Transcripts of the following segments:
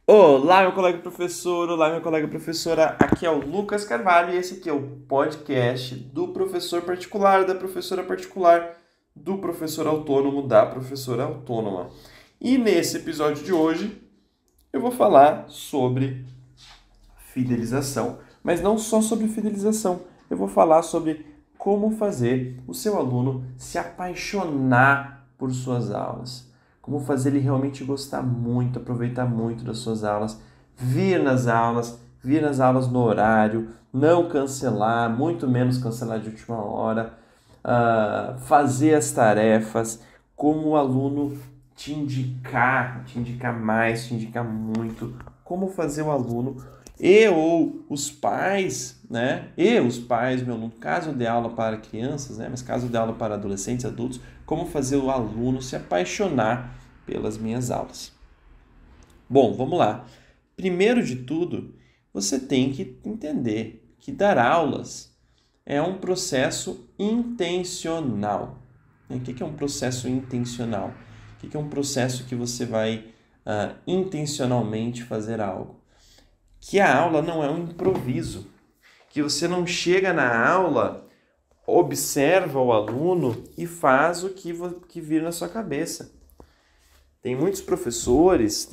Olá, meu colega professor, olá, minha colega professora. Aqui é o Lucas Carvalho e esse aqui é o podcast do professor particular, da professora particular, do professor autônomo, da professora autônoma. E nesse episódio de hoje eu vou falar sobre fidelização, mas não só sobre fidelização, eu vou falar sobre como fazer o seu aluno se apaixonar por suas aulas. Como fazer ele realmente gostar muito, aproveitar muito das suas aulas, vir nas aulas no horário, não cancelar, muito menos cancelar de última hora, fazer as tarefas, como o aluno te indicar mais, te indicar muito, como fazer o aluno e ou os pais, né? E os pais, no caso de aula para crianças, né? Mas caso de aula para adolescentes, adultos, como fazer o aluno se apaixonar pelas minhas aulas. Bom, vamos lá. Primeiro de tudo, você tem que entender que dar aulas é um processo intencional. O que é um processo intencional? O que é um processo que você vai intencionalmente fazer algo? Que a aula não é um improviso, que você não chega na aula, observa o aluno e faz o que vir na sua cabeça. Tem muitos professores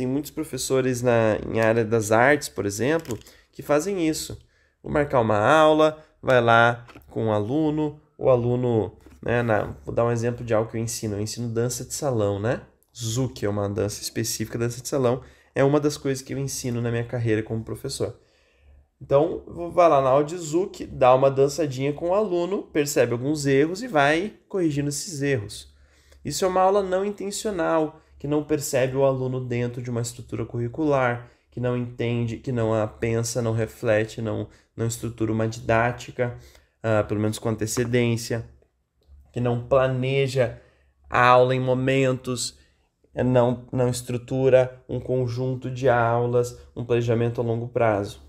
em área das artes, por exemplo, que fazem isso. Vou marcar uma aula, vai lá com o aluno, né, vou dar um exemplo de algo que eu ensino dança de salão, né? Zouk é uma dança específica, dança de salão, é uma das coisas que eu ensino na minha carreira como professor. Então, vai lá na aula de Zouk, dá uma dançadinha com o aluno, percebe alguns erros e vai corrigindo esses erros. Isso é uma aula não intencional, que não percebe o aluno dentro de uma estrutura curricular, que não entende, que não a pensa, não reflete, não estrutura uma didática, pelo menos com antecedência, que não planeja a aula em momentos, não estrutura um conjunto de aulas, um planejamento a longo prazo.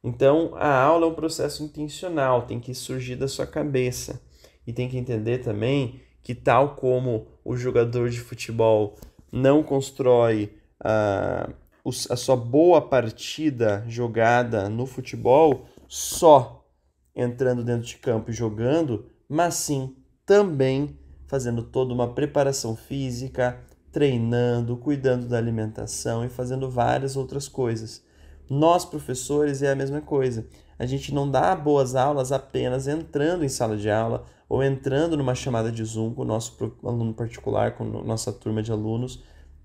Então, a aula é um processo intencional, tem que surgir da sua cabeça. E tem que entender também que, tal como o jogador de futebol não constrói a sua boa partida jogada no futebol só entrando dentro de campo e jogando, mas sim também fazendo toda uma preparação física, treinando, cuidando da alimentação e fazendo várias outras coisas. Nós, professores, é a mesma coisa. A gente não dá boas aulas apenas entrando em sala de aula ou entrando numa chamada de Zoom com o nosso aluno particular, com a nossa turma de alunos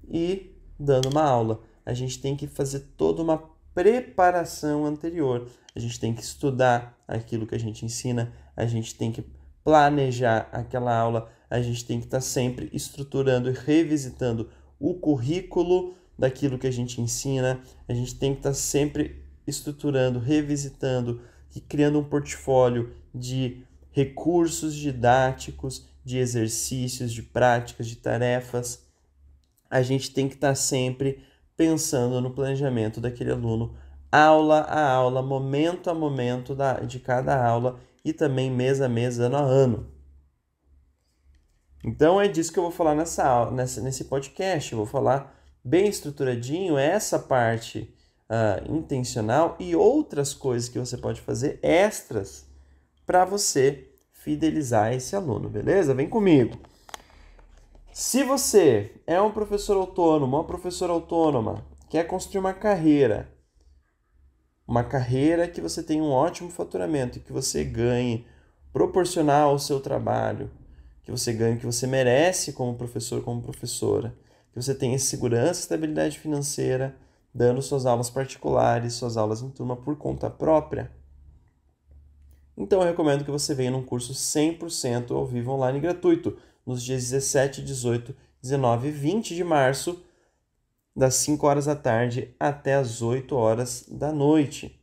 e dando uma aula. A gente tem que fazer toda uma preparação anterior. A gente tem que estudar aquilo que a gente ensina, a gente tem que planejar aquela aula, a gente tem que estar sempre estruturando e revisitando o currículo daquilo que a gente ensina, a gente tem que estar sempre estruturando, revisitando e criando um portfólio de recursos didáticos, de exercícios, de práticas, de tarefas. A gente tem que estar sempre pensando no planejamento daquele aluno, aula a aula, momento a momento de cada aula e também mês a mês, ano a ano. Então é disso que eu vou falar nesse podcast. Eu vou falar bem estruturadinho essa parte intencional e outras coisas que você pode fazer extras para você fidelizar esse aluno, beleza? Vem comigo. Se você é um professor autônomo, uma professora autônoma, quer construir uma carreira que você tenha um ótimo faturamento e que você ganhe proporcional ao seu trabalho, que você ganhe o que você merece como professor, como professora, que você tenha segurança e estabilidade financeira, dando suas aulas particulares, suas aulas em turma por conta própria, então eu recomendo que você venha num curso 100% ao vivo online gratuito, nos dias 17, 18, 19 e 20 de março, das 5 horas da tarde até as 8 horas da noite.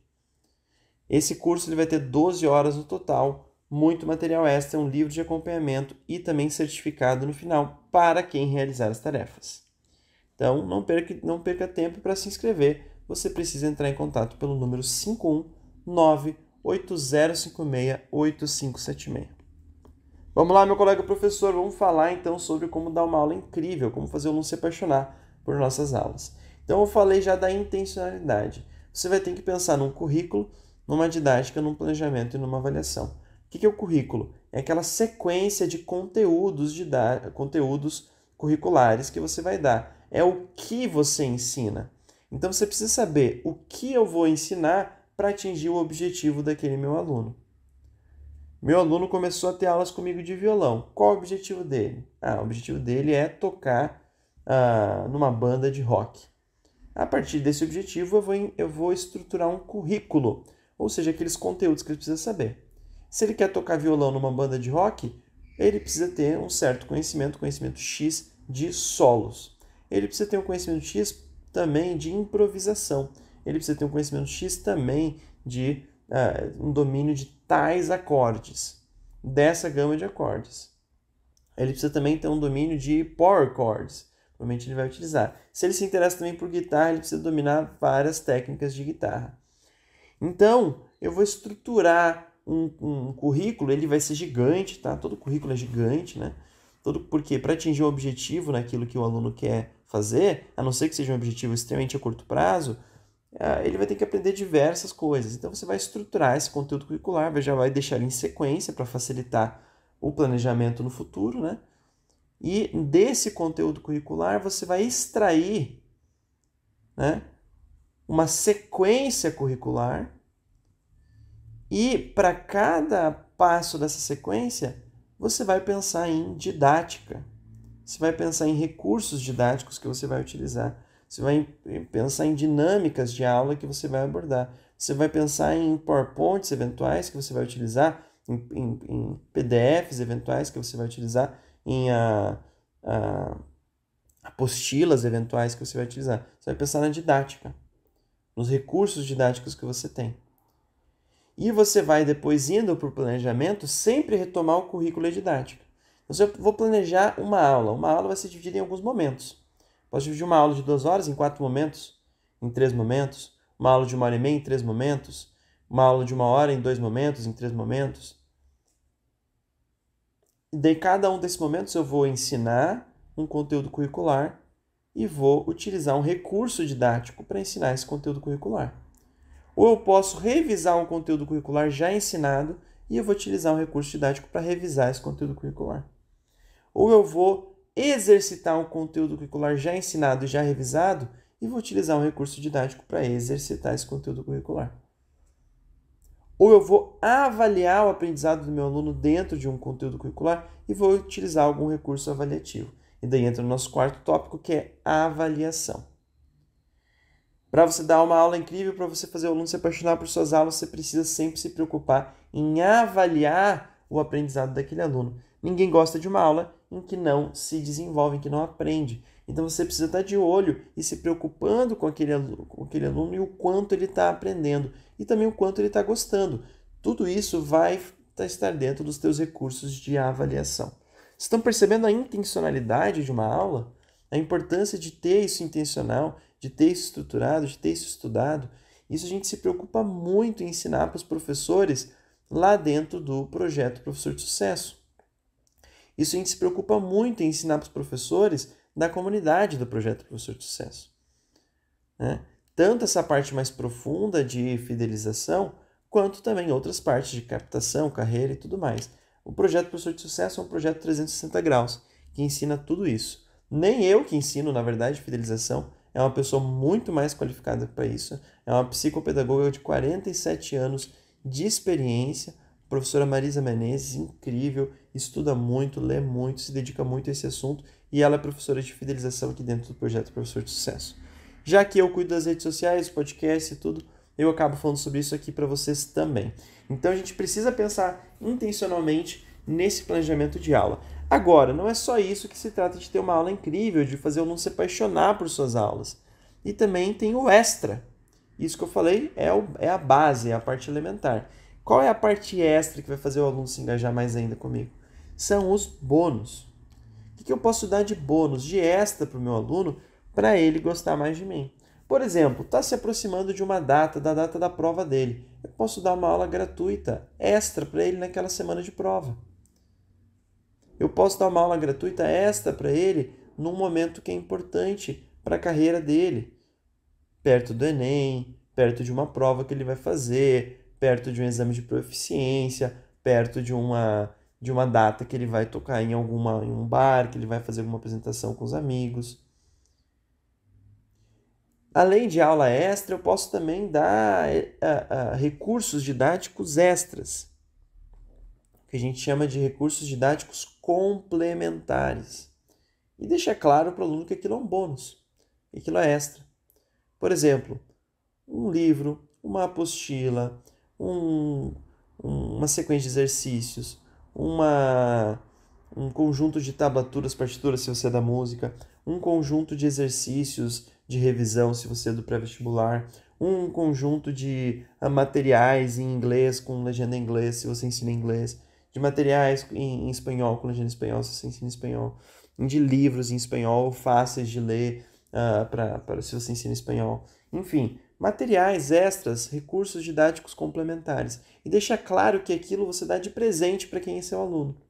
Esse curso ele vai ter 12 horas no total, muito material extra, um livro de acompanhamento e também certificado no final para quem realizar as tarefas. Então, não perca tempo para se inscrever. Você precisa entrar em contato pelo número 519-8056-8576. Vamos lá, meu colega professor, vamos falar então sobre como dar uma aula incrível, como fazer o aluno se apaixonar por nossas aulas. Então eu falei já da intencionalidade. Você vai ter que pensar num currículo, numa didática, num planejamento e numa avaliação. O que é o currículo? É aquela sequência de conteúdos curriculares que você vai dar. É o que você ensina. Então você precisa saber o que eu vou ensinar para atingir o objetivo daquele meu aluno. Meu aluno começou a ter aulas comigo de violão. Qual o objetivo dele? O objetivo dele é tocar numa banda de rock. A partir desse objetivo, eu vou estruturar um currículo, ou seja, aqueles conteúdos que ele precisa saber. Se ele quer tocar violão numa banda de rock, ele precisa ter um certo conhecimento X de solos. Ele precisa ter um conhecimento X também de improvisação. Ele precisa ter um conhecimento X também de um domínio de tais acordes, dessa gama de acordes. Ele precisa também ter um domínio de power chords, provavelmente ele vai utilizar. Se ele se interessa também por guitarra, ele precisa dominar várias técnicas de guitarra. Então, eu vou estruturar um currículo, ele vai ser gigante, tá? Todo currículo é gigante, né? Porque para atingir um objetivo naquilo que o aluno quer fazer, a não ser que seja um objetivo extremamente a curto prazo, ele vai ter que aprender diversas coisas. Então, você vai estruturar esse conteúdo curricular, já vai deixar ele em sequência para facilitar o planejamento no futuro, né? E desse conteúdo curricular, você vai extrair, né, uma sequência curricular e para cada passo dessa sequência, você vai pensar em didática. Você vai pensar em recursos didáticos que você vai utilizar. Você vai pensar em dinâmicas de aula que você vai abordar. Você vai pensar em PowerPoints eventuais que você vai utilizar, em PDFs eventuais que você vai utilizar, em apostilas eventuais que você vai utilizar. Você vai pensar na didática, nos recursos didáticos que você tem. E você vai depois, indo para o planejamento, sempre retomar o currículo didático. Então, eu vou planejar uma aula. Uma aula vai ser dividida em alguns momentos. Posso dividir uma aula de 2 horas em 4 momentos, em 3 momentos. Uma aula de 1h30 em 3 momentos. Uma aula de 1 hora em 2 momentos, em 3 momentos. E daí, cada um desses momentos eu vou ensinar um conteúdo curricular e vou utilizar um recurso didático para ensinar esse conteúdo curricular. Ou eu posso revisar um conteúdo curricular já ensinado e eu vou utilizar um recurso didático para revisar esse conteúdo curricular. Ou eu vou exercitar um conteúdo curricular já ensinado e já revisado e vou utilizar um recurso didático para exercitar esse conteúdo curricular. Ou eu vou avaliar o aprendizado do meu aluno dentro de um conteúdo curricular e vou utilizar algum recurso avaliativo. E daí entra o nosso quarto tópico, que é a avaliação. Para você dar uma aula incrível, para você fazer o aluno se apaixonar por suas aulas, você precisa sempre se preocupar em avaliar o aprendizado daquele aluno. Ninguém gosta de uma aula em que não se desenvolve, em que não aprende. Então você precisa estar de olho e se preocupando com aquele aluno e o quanto ele está aprendendo e também o quanto ele está gostando. Tudo isso vai estar dentro dos teus recursos de avaliação. Vocês estão percebendo a intencionalidade de uma aula? A importância de ter isso intencional, de ter isso estruturado, de ter isso estudado. Isso a gente se preocupa muito em ensinar para os professores lá dentro do projeto Professor de Sucesso. Isso a gente se preocupa muito em ensinar para os professores da comunidade do projeto Professor de Sucesso. Né? Tanto essa parte mais profunda de fidelização, quanto também outras partes de captação, carreira e tudo mais. O projeto Professor de Sucesso é um projeto 360 graus, que ensina tudo isso. Nem eu que ensino, na verdade, fidelização, é uma pessoa muito mais qualificada para isso. É uma psicopedagoga de 47 anos de experiência, professora Marisa Menezes, incrível, estuda muito, lê muito, se dedica muito a esse assunto e ela é professora de fidelização aqui dentro do projeto Professor de Sucesso. Já que eu cuido das redes sociais, podcast e tudo, eu acabo falando sobre isso aqui para vocês também. Então a gente precisa pensar intencionalmente nesse planejamento de aula. Agora, não é só isso que se trata de ter uma aula incrível, de fazer o aluno se apaixonar por suas aulas. E também tem o extra. Isso que eu falei é a base, é a parte elementar. Qual é a parte extra que vai fazer o aluno se engajar mais ainda comigo? São os bônus. O que eu posso dar de bônus, de extra para o meu aluno, para ele gostar mais de mim? Por exemplo, está se aproximando de uma data, da data da prova dele. Eu posso dar uma aula gratuita, extra, para ele naquela semana de prova. Eu posso dar uma aula gratuita extra para ele num momento que é importante para a carreira dele. perto do Enem, perto de uma prova que ele vai fazer, perto de um exame de proficiência, perto de uma data que ele vai tocar em um bar, que ele vai fazer alguma apresentação com os amigos. Além de aula extra, eu posso também dar recursos didáticos extras, que a gente chama de recursos didáticos complementares. E deixar claro para o aluno que aquilo é um bônus, que aquilo é extra. Por exemplo, um livro, uma apostila, uma sequência de exercícios, um conjunto de tablaturas, partituras, se você é da música, um conjunto de exercícios de revisão, se você é do pré-vestibular, um conjunto de materiais em inglês, com legenda em inglês, se você ensina inglês, de materiais em espanhol, com legenda em espanhol, se você ensina espanhol, de livros em espanhol fáceis de ler, para se você ensina espanhol. Enfim, materiais extras, recursos didáticos complementares. E deixar claro que aquilo você dá de presente para quem é seu aluno.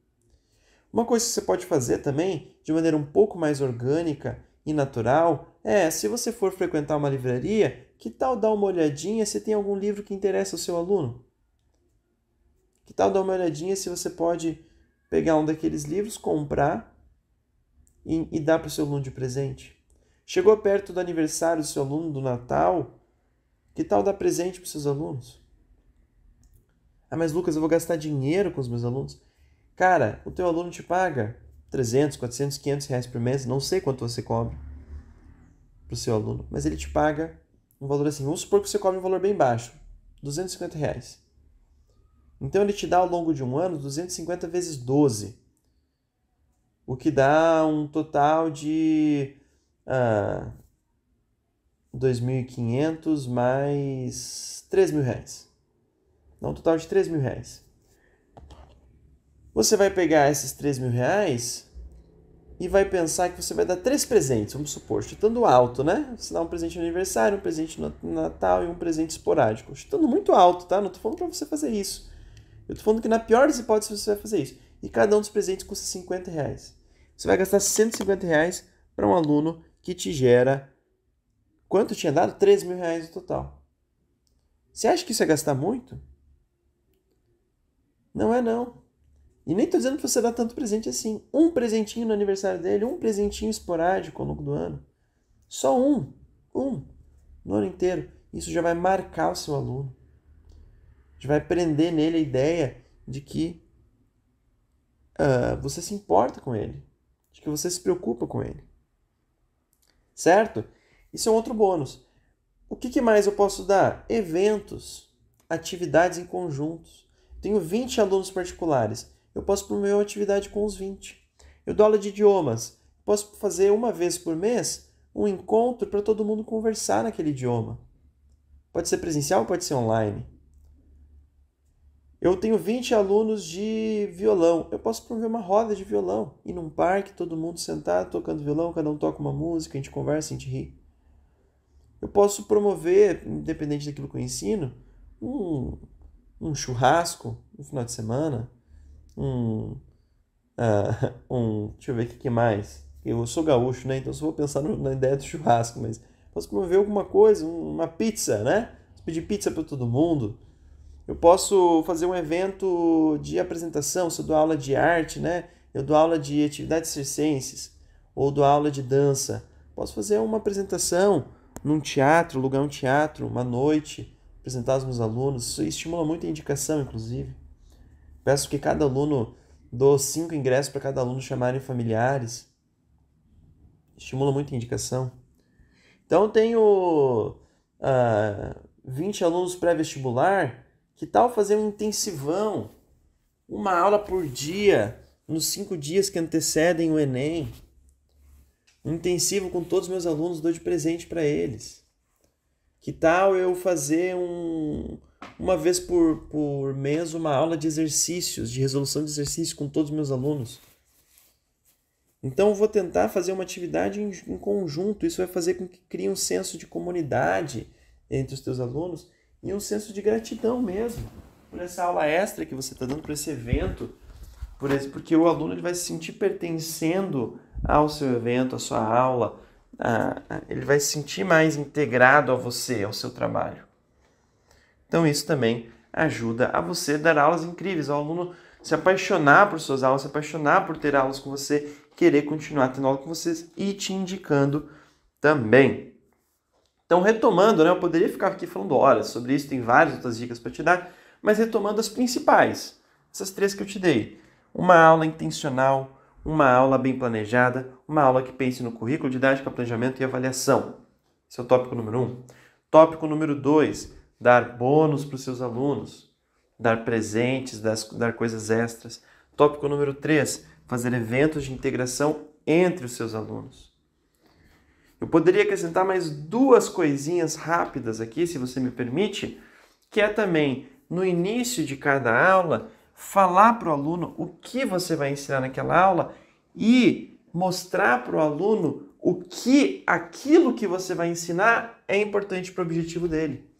Uma coisa que você pode fazer também, de maneira um pouco mais orgânica e natural, se você for frequentar uma livraria, que tal dar uma olhadinha se tem algum livro que interessa ao seu aluno? Que tal dar uma olhadinha se você pode pegar um daqueles livros, comprar e dar para o seu aluno de presente? Chegou perto do aniversário do seu aluno, do Natal, que tal dar presente para os seus alunos? Ah, mas Lucas, eu vou gastar dinheiro com os meus alunos? Cara, o teu aluno te paga 300, 400, 500 reais por mês, não sei quanto você cobra para o seu aluno, mas ele te paga um valor assim, vamos supor que você cobra um valor bem baixo, 250 reais. Então ele te dá ao longo de um ano 250 vezes 12, o que dá um total de 2.500 mais 3.000 reais. Dá um total de 3.000 reais. Você vai pegar esses 3.000 reais e vai pensar que você vai dar 3 presentes, vamos supor, chutando alto, né? Você dá um presente no aniversário, um presente no Natal e um presente esporádico. Chutando muito alto, tá? Não tô falando pra você fazer isso. Eu tô falando que na pior das hipóteses você vai fazer isso. E cada um dos presentes custa 50 reais. Você vai gastar 150 reais para um aluno que te gera... Quanto tinha dado? 3.000 reais no total. Você acha que isso é gastar muito? Não é não. E nem tô dizendo que você dá tanto presente assim. Um presentinho no aniversário dele, um presentinho esporádico ao longo do ano. Só um no ano inteiro. Isso já vai marcar o seu aluno. Já vai prender nele a ideia de que você se importa com ele. De que você se preocupa com ele. Certo? Isso é um outro bônus. O que mais eu posso dar? Eventos, atividades em conjuntos. Tenho 20 alunos particulares. Eu posso promover uma atividade com os 20. Eu dou aula de idiomas. Posso fazer uma vez por mês um encontro para todo mundo conversar naquele idioma. Pode ser presencial, pode ser online. Eu tenho 20 alunos de violão. Eu posso promover uma roda de violão. Ir num parque, todo mundo sentado, tocando violão, cada um toca uma música, a gente conversa, a gente ri. Eu posso promover, independente daquilo que eu ensino, um churrasco no final de semana. Deixa eu ver o que mais. Eu sou gaúcho, né? Então só vou pensar na ideia do churrasco, mas posso promover alguma coisa, uma pizza, né? Posso pedir pizza para todo mundo. Eu posso fazer um evento de apresentação, se eu dou aula de arte, né? Eu dou aula de atividades circenses, ou dou aula de dança. Posso fazer uma apresentação num teatro, alugar um teatro, uma noite, apresentar aos meus alunos. Isso estimula muito a indicação, inclusive. Peço que cada aluno dou 5 ingressos para cada aluno chamarem familiares. Estimula muito a indicação. Então eu tenho 20 alunos pré-vestibular. Que tal fazer um intensivão? Uma aula por dia, nos 5 dias que antecedem o Enem. Um intensivo com todos os meus alunos, dou de presente para eles. Que tal eu fazer uma vez por mês uma aula de exercícios, de resolução de exercícios com todos os meus alunos? Então eu vou tentar fazer uma atividade em conjunto. Isso vai fazer com que crie um senso de comunidade entre os teus alunos e um senso de gratidão mesmo por essa aula extra que você está dando, por esse evento, porque o aluno ele vai se sentir pertencendo ao seu evento, à sua aula, ele vai se sentir mais integrado a você, ao seu trabalho. Então isso também ajuda a você dar aulas incríveis, ao aluno se apaixonar por suas aulas, se apaixonar por ter aulas com você, querer continuar tendo aula com vocês e te indicando também. Então, retomando, eu poderia ficar aqui falando horas sobre isso, tem várias outras dicas para te dar, mas retomando as principais, essas 3 que eu te dei. Uma aula intencional, uma aula bem planejada, uma aula que pense no currículo, didática, planejamento e avaliação. Esse é o tópico número 1. Tópico número 2, dar bônus para os seus alunos, dar presentes, dar coisas extras. Tópico número 3, fazer eventos de integração entre os seus alunos. Eu poderia acrescentar mais 2 coisinhas rápidas aqui, se você me permite, que é também, no início de cada aula, falar para o aluno o que você vai ensinar naquela aula e mostrar para o aluno o que aquilo que você vai ensinar é importante para o objetivo dele.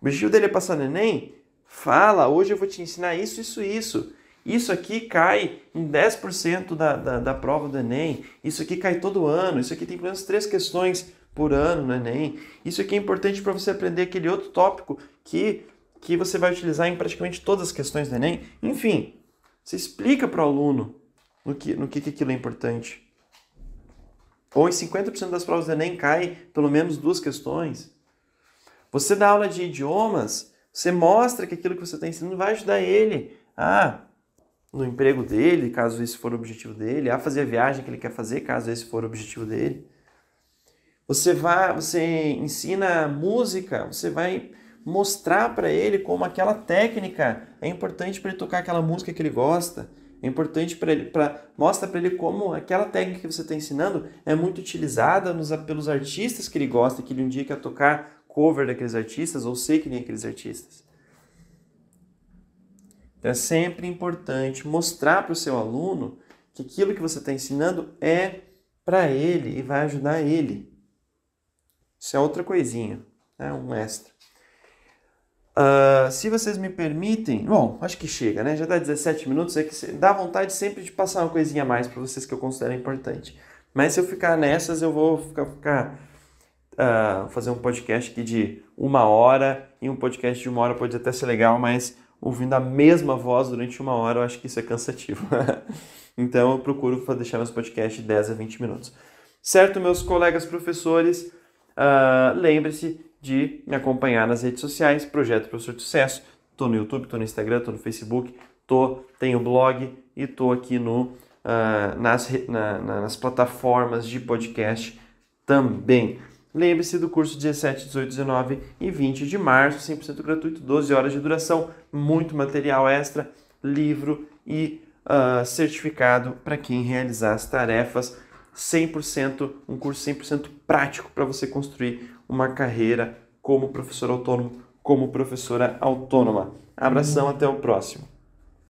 O objetivo dele é passar no Enem? Fala, hoje eu vou te ensinar isso, isso, isso. Isso aqui cai em 10% da prova do Enem. Isso aqui cai todo ano. Isso aqui tem pelo menos 3 questões por ano no Enem. Isso aqui é importante para você aprender aquele outro tópico que você vai utilizar em praticamente todas as questões do Enem. Enfim, você explica para o aluno no que aquilo é importante. Ou em 50% das provas do Enem cai pelo menos 2 questões. Você dá aula de idiomas, você mostra que aquilo que você está ensinando vai ajudar ele no emprego dele, caso esse for o objetivo dele, a fazer a viagem que ele quer fazer, caso esse for o objetivo dele. Você ensina música, você vai mostrar para ele como aquela técnica é importante para ele tocar aquela música que ele gosta. É importante para ele, mostra para ele como aquela técnica que você está ensinando é muito utilizada pelos artistas que ele gosta, que ele um dia quer tocar cover daqueles artistas ou sei que nem aqueles artistas. Então é sempre importante mostrar para o seu aluno que aquilo que você está ensinando é para ele e vai ajudar ele. Isso é outra coisinha, um extra. Se vocês me permitem... Bom, acho que chega, né? Já dá 17 minutos, é que dá vontade sempre de passar uma coisinha a mais para vocês que eu considero importante. Mas se eu ficar nessas, eu vou fazer um podcast aqui de 1 hora, e um podcast de 1 hora pode até ser legal, mas ouvindo a mesma voz durante 1 hora, eu acho que isso é cansativo. Então eu procuro deixar meus podcasts de 10 a 20 minutos. Certo, meus colegas professores? Lembre-se de me acompanhar nas redes sociais, Projeto Professor de Sucesso. Estou no YouTube, estou no Instagram, estou no Facebook, tenho blog e estou aqui nas plataformas de podcast também. Lembre-se do curso 17, 18, 19 e 20 de março, 100% gratuito, 12 horas de duração, muito material extra, livro e certificado para quem realizar as tarefas, 100%, um curso 100% prático para você construir uma carreira como professor autônomo, como professora autônoma. Abração, até o próximo.